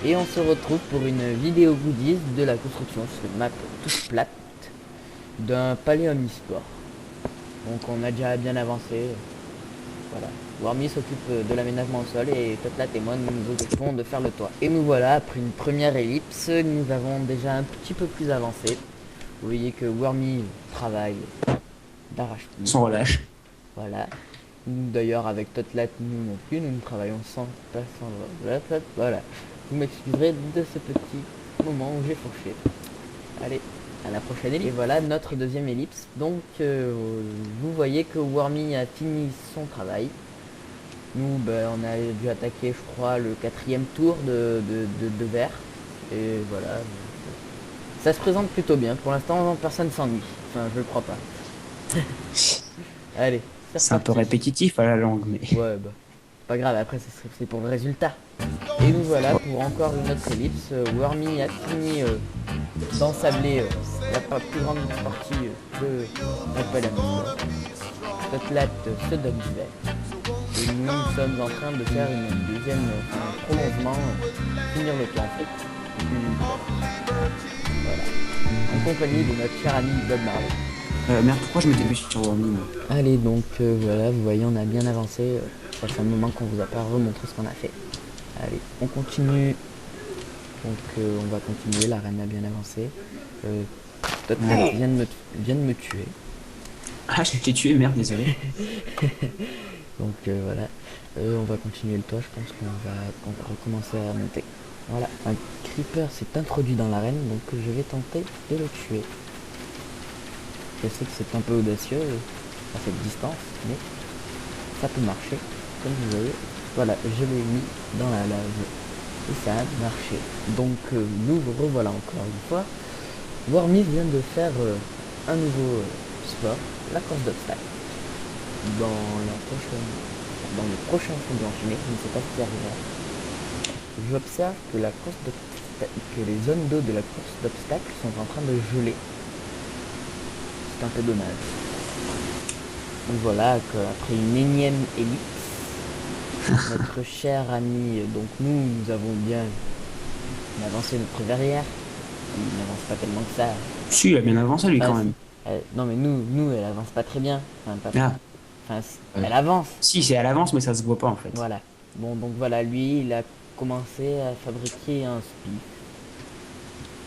Et on se retrouve pour une vidéo goodies de la construction sur une map toute plate d'un palais omnisport. Donc on a déjà bien avancé. Voilà. Warmy s'occupe de l'aménagement au sol et Totlat et moi nous nous occupons de faire le toit. Et nous voilà, après une première ellipse, nous avons déjà un petit peu plus avancé. Vous voyez que Warmy travaille d'arrache-pied. Sans relâche. Voilà. Nous d'ailleurs avec Totlat nous non plus, nous travaillons sans voilà. Vous m'excuserez de ce petit moment où j'ai fourché. Allez, à la prochaine ellipse. Et voilà notre deuxième ellipse. Donc vous voyez que Warmy a fini son travail. Nous on a dû attaquer je crois le quatrième tour de verre. Et voilà. Ça se présente plutôt bien. Pour l'instant personne s'ennuie. Enfin je le crois pas. Allez, c'est C'est un peu reparti. répétitif à la langue, mais... Ouais bah. Pas grave, après c'est pour le résultat. Et nous voilà Ouais. pour encore une autre ellipse. Warmy a fini d'ensabler la plus grande partie de la palette. Totlat se donne du verre. Et nous sommes en train de faire une deuxième un prolongement, finir le plan en fait. Voilà. En compagnie de notre cher ami Bob Marley. Merde, pourquoi je m'étais vu sur Wormy, moi? Allez donc voilà, vous voyez on a bien avancé. Ça fait un moment qu'on vous a pas remontré ce qu'on a fait. Allez, on continue. Donc on va continuer, la reine a bien avancé. Totlat vient de me tuer. Ah, je t'ai tué, merde, désolé. Donc voilà, on va continuer le toit, je pense qu'on va recommencer à monter. Voilà, un creeper s'est introduit dans l'arène, donc je vais tenter de le tuer. Je sais que c'est un peu audacieux à cette distance, mais ça peut marcher, comme vous voyez. Voilà, je l'ai mis dans la lave et ça a marché. Donc nous revoilà encore une fois. Warmy vient de faire un nouveau sport, la course d'obstacles. Dans le prochain fond blanchiné, je ne sais pas ce qui arrivera. J'observe que que les zones d'eau de la course d'obstacles sont en train de geler. C'est un peu dommage. Donc voilà, après une énième ellipse, notre cher ami, donc nous avons bien avancé notre verrière. Il n'avance pas tellement que ça. Si, il a bien avancé, lui, Enfin, quand même. non mais nous, elle avance pas très bien. Enfin, Ah, enfin, ouais. elle avance. Si, c'est à l'avance, mais ça se voit pas, en fait. Voilà. Bon, donc voilà, lui, il a commencé à fabriquer un spliff.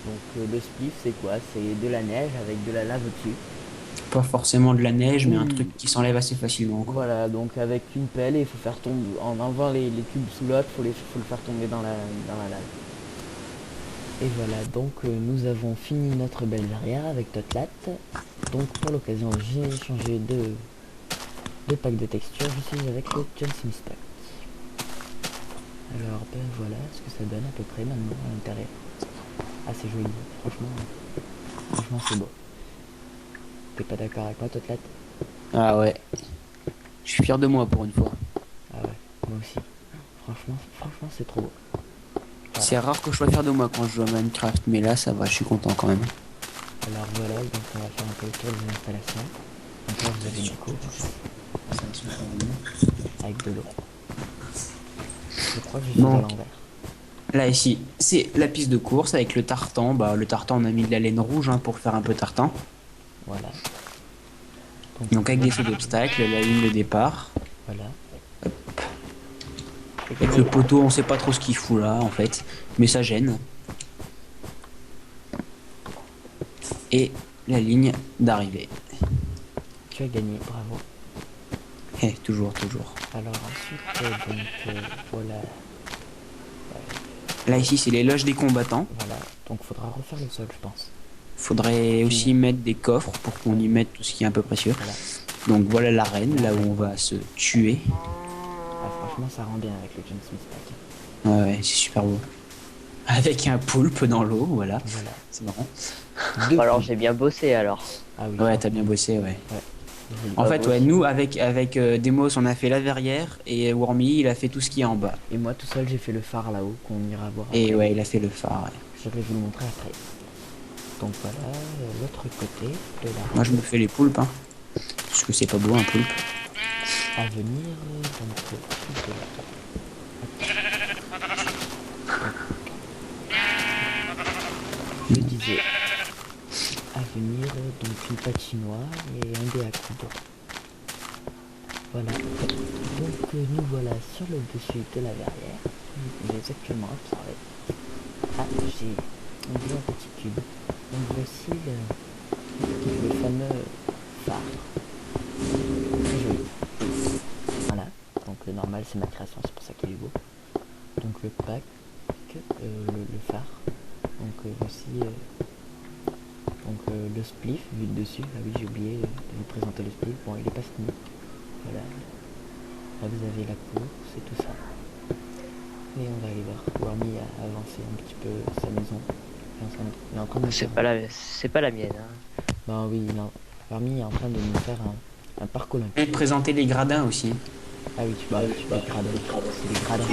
Donc le spliff, c'est quoi? C'est de la neige avec de la lave au-dessus. Pas forcément de la neige, mais un Oui. truc qui s'enlève assez facilement, quoi. Voilà, donc avec une pelle, il faut faire tomber, en enlevant les cubes sous l'autre, faut le faire tomber dans la lave. Et voilà, donc nous avons fini notre belle verrière avec Totlat. Donc pour l'occasion, j'ai changé de pack de texture. Je suis avec le John Sims pack. Alors ben voilà ce que ça donne à peu près maintenant à l'intérieur. Ah c'est joli, franchement c'est beau. T'es pas d'accord avec moi Totlat? Ah ouais. Je suis fier de moi, pour une fois. Ah ouais, moi aussi. Franchement c'est trop beau. Voilà. C'est rare que je sois fier de moi quand je joue à Minecraft, mais là, ça va, je suis content quand même. Alors voilà, donc on va faire un peu le tour des installations. Donc là vous avez une cour avec de l'eau. Je crois que je suis à Donc, l'envers. là, ici, c'est la piste de course avec le tartan. Bah, le tartan, on a mis de la laine rouge, hein, pour faire un peu tartan. Voilà. Donc, avec des sauts d'obstacles, la ligne de départ. Voilà. Avec le poteau, on sait pas trop ce qu'il fout là, en fait. Mais ça gêne. Et la ligne d'arrivée. Tu as gagné, bravo. Toujours, toujours. Alors ensuite, voilà. Là, ici, c'est les loges des combattants. Voilà. Donc faudra refaire le sol, je pense. Faudrait Finir. aussi mettre des coffres pour qu'on y mette tout ce qui est un peu précieux. Voilà. Donc, voilà l'arène, là où on va se tuer. Ah, franchement, ça rend bien avec le John Smith pack. Ouais, ouais, c'est super beau. Avec un poulpe dans l'eau, voilà. Voilà. C'est marrant. Deux Alors poules. j'ai bien bossé alors. Ah oui. Ouais, t'as bien bossé, ouais. Ouais. Joli. En Pas fait, ouais, bossé. nous, avec Demos, on a fait la verrière et Wormy, il a fait tout ce qui est en bas. Et moi tout seul, j'ai fait le phare là-haut qu'on ira voir après. Et ouais, il a fait le phare. Ouais. Je vais vous le montrer après. Donc voilà, l'autre côté de la Moi, je me fais les poulpes, hein. Parce que c'est pas beau, un poulpe. à venir. Donc, tout de là. donc une patinoire et un dé à coudre. Voilà. Donc nous voilà sur le dessus de la verrière. J'ai exactement observé. Ah, j'ai un petit cube. Donc voici le fameux phare. Très joli. Voilà. Donc le normal c'est ma création, c'est pour ça qu'il est beau. Donc le pack, le phare. Donc voici le spliff vu de dessus. Ah oui, j'ai oublié de vous présenter le spliff. Bon, il est pas fini. Voilà. Là vous avez la course et tout ça. Et on va aller voir. Wormy a avancé un petit peu sa maison. Il est en train de nous C'est faire... pas la mienne. Hein. Bah oui, Wormy est en train de nous faire un parc olympique. Et présenter les gradins aussi. Ah oui, tu peux les gradins. C'est des gradins.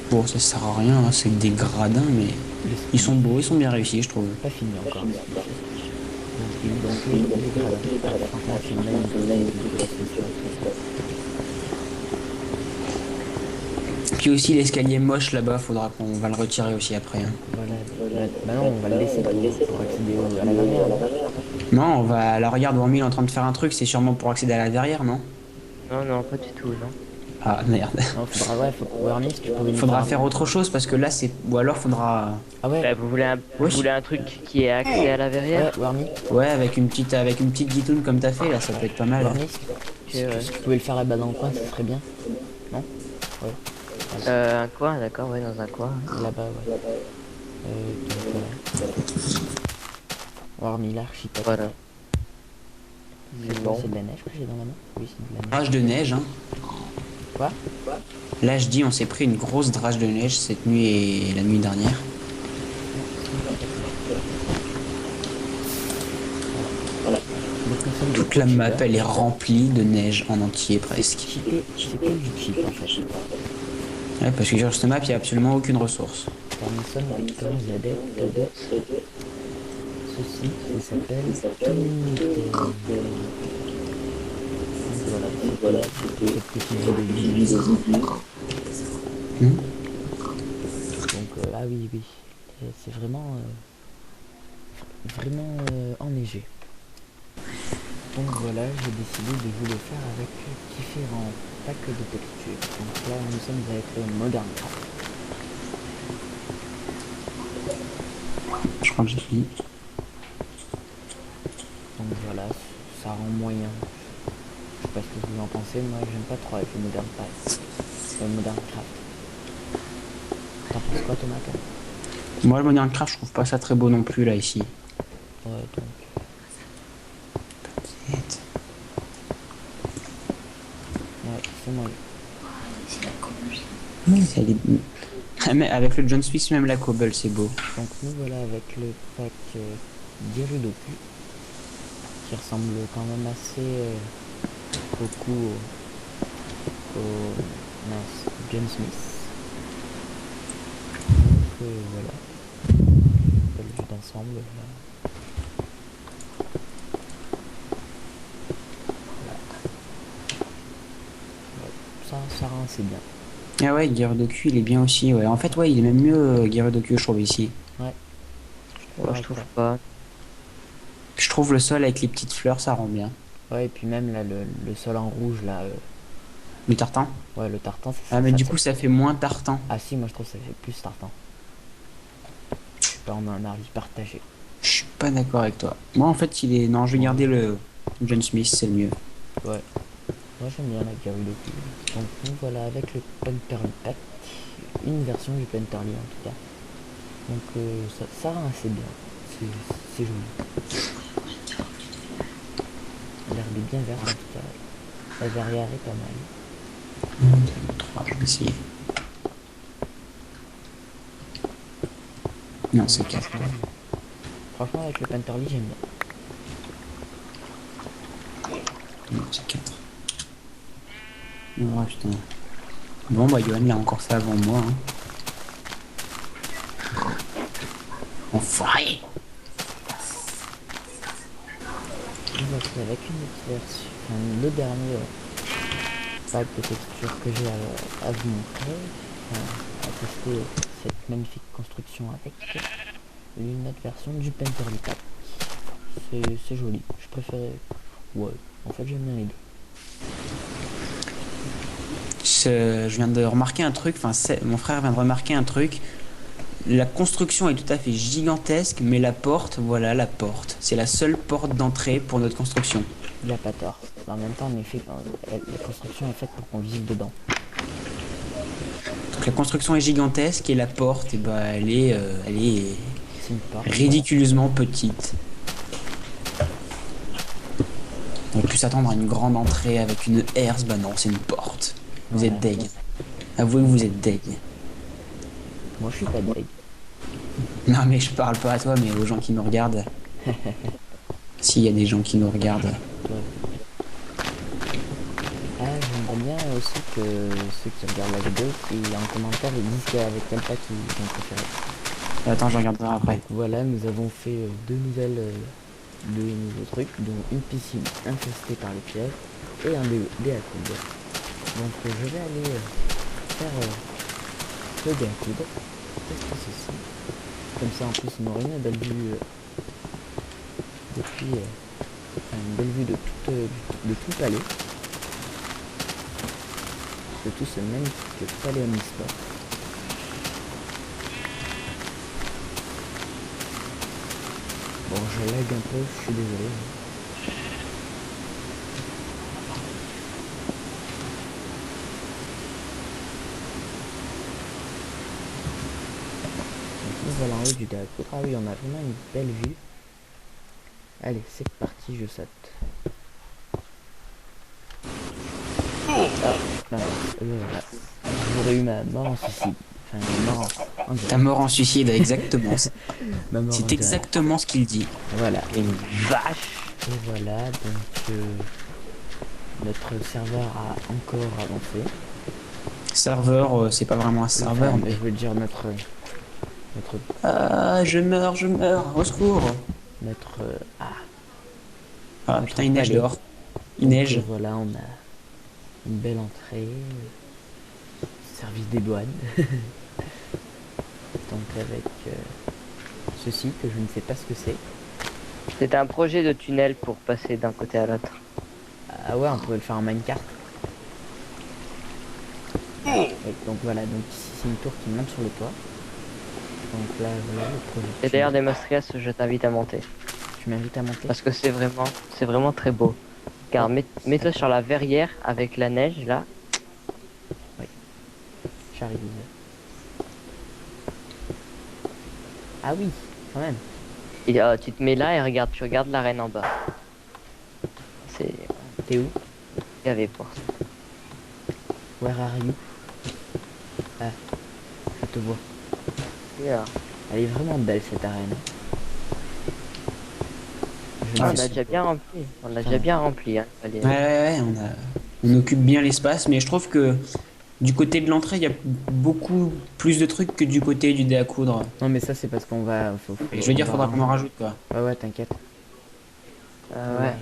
Donc, Bon, ça sert à rien, hein, c'est des gradins, mais ils sont beaux, ils sont bien réussis, je trouve. pas fini encore. Donc les gradins. Franchement, c'est magnifique. Puis aussi l'escalier moche là-bas, faudra qu'on va le retirer aussi après. Hein. Voilà. Bah non, on va le laisser pour accéder à la verrière. Non, on va. La regarde, Wormy est en train de faire un truc, c'est sûrement pour accéder à la verrière, non? Non, pas du tout, non. Ah merde. Non, Wormy, si tu peux venir Faudra faire autre chose parce que là c'est. Ou alors faudra. Ah ouais. Bah, vous voulez un truc qui est accès à la verrière? Ouais, Wormy. Ouais, avec une petite guitoune comme t'as fait là, ça peut être pas mal. Wormy, si tu pouvais le faire là-bas dans le coin, ce serait bien. Non? Ouais. Un coin, d'accord, ouais, dans un coin. Là-bas, ouais. Donc voilà. Wormy, l'architecte. Voilà. C'est bon. C'est de la neige que j'ai dans la main? Oui, c'est de la neige. Drage de neige, hein. Quoi? Là je dis, on s'est pris une grosse drage de neige cette nuit et la nuit dernière. Toute la map elle est remplie de neige en entier presque. C'est que du cheat en fait. Ouais, parce que sur cette map il n'y a absolument aucune ressource. Car nous sommes les adeptes de ceci qui s'appelle communauté. Voilà, c'était cette petite vidéo. Donc ah oui, c'est vraiment enneigé. Donc voilà, j'ai décidé de vous le faire avec différents packs de textures. Donc là, nous sommes avec le Modern Craft. Je crois que j'ai fini. Donc voilà, ça rend moyen. Je sais pas ce que vous en pensez, moi j'aime pas trop avec le Modern Craft. T'en penses quoi, Thomas? Moi le Modern Craft je trouve pas ça très beau non plus là ici. Ouais, donc... Ouais, c'est moyen. Mais avec le John Smith, même la cobble, c'est beau. Donc nous voilà avec le pack Gyrudoku qui ressemble quand même assez beaucoup au John Smith. Donc voilà, le jeu d'ensemble. Voilà. Ça rend assez bien. Ah ouais, Gyrudoku il est bien aussi. Ouais. En fait, ouais, il est même mieux Gyrudoku, je trouve ici. Ouais. Ouais, je trouve pas. Je trouve le sol avec les petites fleurs, ça rend bien. Ouais, et puis même là, le sol en rouge là. Le tartan. Ouais, le tartan. Ah, mais du coup, ça fait moins tartan. Ah si, moi je trouve que ça fait plus tartan. On a un avis partagé. Je suis pas d'accord avec toi. Moi, en fait, il est. Non, je vais garder le John Smith, c'est le mieux. Ouais. Moi j'aime bien la Gyrudoku. Donc nous voilà avec le Painterly Pack. Une version du Painterly en tout cas. Donc ça rend assez bien. C'est joli. L'herbe est bien verte en tout cas. La verrière est pas mal. 3, je vais essayer. Non, c'est 4. Franchement avec le Painterly j'aime bien. Non, c'est 4. Ouais, putain. Bon, bah, Yoann, il a encore fait avant moi. Hein. Enfoiré! Voici avec une autre version, enfin, le dernier pack de textures que j'ai à vous montrer, à tester cette magnifique construction avec. une autre version du Painter Pack. C'est joli. Je préférais. Ouais, en fait j'aime bien les deux. Je viens de remarquer un truc, enfin mon frère vient de remarquer un truc. La construction est tout à fait gigantesque, mais la porte, voilà la porte. C'est la seule porte d'entrée pour notre construction. Il a pas tort. En même temps, en effet, la construction est faite pour qu'on vive dedans. Donc la construction est gigantesque et la porte, eh ben, elle est C'est une porte. ridiculeusement petite. On aurait pu s'attendre à une grande entrée avec une herse, bah non, c'est une porte. Vous Voilà. êtes deg. Avouez que vous êtes deg. Moi je suis pas deg. Non mais je parle pas à toi, mais aux gens qui nous regardent. S'il y a des gens qui nous regardent. Ah, j'aimerais bien aussi que ceux qui regardent la vidéo, qui en commentaire ils disent avec quel pack ils ont préféré. Attends, je regarderai après. Voilà, nous avons fait deux nouveaux trucs, dont une piscine infestée par les pièges et un dé à coudre. Donc je vais aller faire le dé à coudre. Tester ceci. Comme ça en plus on aura une belle vue depuis une belle vue de tout le palais. De tout ce magnifique palais omnisport. Bon, je lag un peu, je suis désolé. Donc, nous voilà en haut du Dacoudre. Ah oui, on a vraiment une belle vue. Allez, c'est parti, je saute. Ah, voilà. J'aurais eu ma mort en suicide. Enfin, ma mort en Ta mort en suicide, exactement. ma mort en C'est direct. exactement ce qu'il dit. Voilà. Une vache. Et voilà, donc notre serveur a encore avancé. Serveur, c'est pas vraiment un serveur, Enfin, mais... je veux dire notre Ah, je meurs, au secours. Ah notre putain, il neige palais. dehors. Il Donc, neige. voilà, on a une belle entrée. Service des douanes. Donc avec ceci que je ne sais pas ce que c'est. C'est un projet de tunnel pour passer d'un côté à l'autre. Ah ouais, on pourrait le faire en minecart. Ouais, donc voilà, donc ici c'est une tour qui monte sur le toit. Donc là voilà le projet. Et d'ailleurs, Demostrias, je t'invite à monter. Tu m'invites à monter. Parce que c'est vraiment très beau. Car mets-toi sur la verrière avec la neige là. J'arrive. Ah oui, quand même. Et tu te mets là et regarde, tu regardes l'arène en bas. C'est T'es où? gavé pour ça. Where are you? Ah, je te vois. Yeah. Elle est vraiment belle cette arène. Je On ne l'a sais- déjà bien rempli. On l'a Ah. déjà bien rempli. Hein. Ouais, on occupe bien l'espace, mais je trouve que du côté de l'entrée, il y a beaucoup plus de trucs que du côté du dé à coudre. Non mais ça c'est parce qu'on va... Et je veux dire, on va faudra qu'on en ranger. rajoute quoi. Ouais, t'inquiète. Ouais.